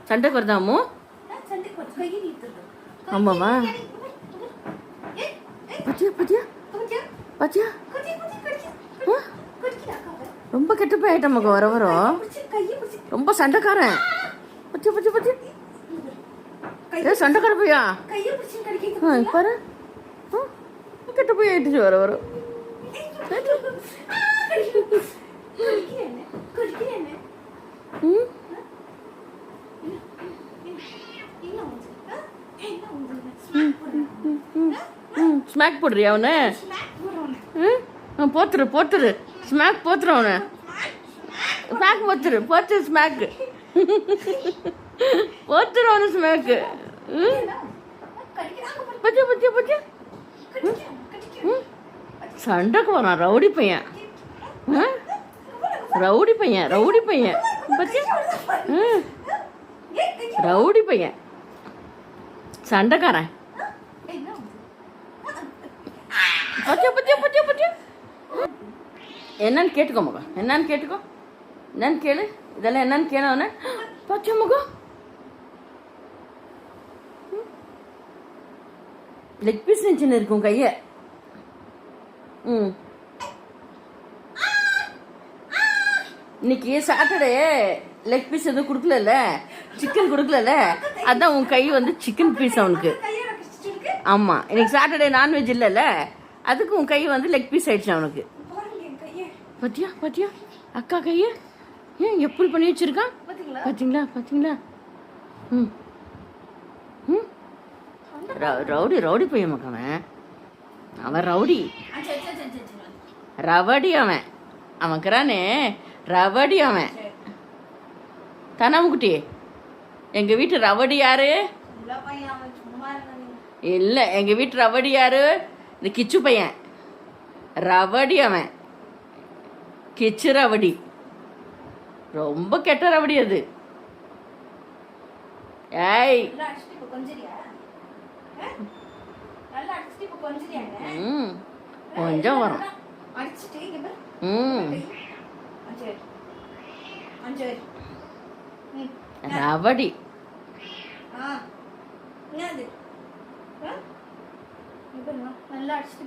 சண்டைக்கு வருதாமோ? ஆமாவா? பத்தியா பத்தியா பத்தியா ரொம்ப கெட்ட போய் ஆயிட்ட மக வர வரும். ரொம்ப சண்டைக்காரன். பத்தியா பத்தியா பத்தியா ஏ சண்டைக்கார பையா பாரு. கெட்ட போய் ஆயிடுச்சு வர வரும். ஸ்மாக் போடுறியா அவனு? போத்துரு ஸ்மாக் போத்துரு அவனு. ஸ்மாக் போத்துரு ஸ்மாக் போத்துரு அவனு ஸ்மாக்கு. பச்சை பச்சை பச்சை சண்டைக்கு வரான். ரவுடி பையன் பச்சை ரவுடி பையன் சண்டைக்காரன். பச்சை பச்சை பச்சை பச்சை என்னன்னு கேட்டுக்கோ மகம். என்னன்னு கேளு. இதெல்லாம் என்னன்னு கேளு அவனை. பச்சை மகம் லெக் பீஸ் சின்ன இருக்கும் கைய. இன்னைக்கு சாட்டர்டே லெக் பீஸ் எதுவும் கொடுக்கல, சிக்கன் கொடுக்கல. அதான் உன் கை வந்து சிக்கன் பீஸ் அவனுக்கு. ஆமா இன்னைக்கு சாட்டர்டே நான்வெஜ் இல்லைல்ல, அதுக்கு உன் கை வந்து லெக் பீஸ் ஆயிடுச்சு அவனுக்கு. பாத்தியா அக்கா கைய ஏன் எப்படி பண்ணி வச்சிருக்கான் பாத்தீங்களா? ரவுடி பையன் மகன். அவன் ரவடி அவன் கிரானே ரவடி அவன். தனாமுக்குட்டி எங்க வீட்டு ரவடி யாரு? இல்ல எங்க வீட்டு ரவடி யாரு? இந்த கிச்சு பையன் ரவடி அவன். கிச்சு ரவடி ரொம்ப கெட்ட ரவடி அது. ஏய் கொஞ்சம் வரும். ரவடி நல்லா அடிச்சுட்டு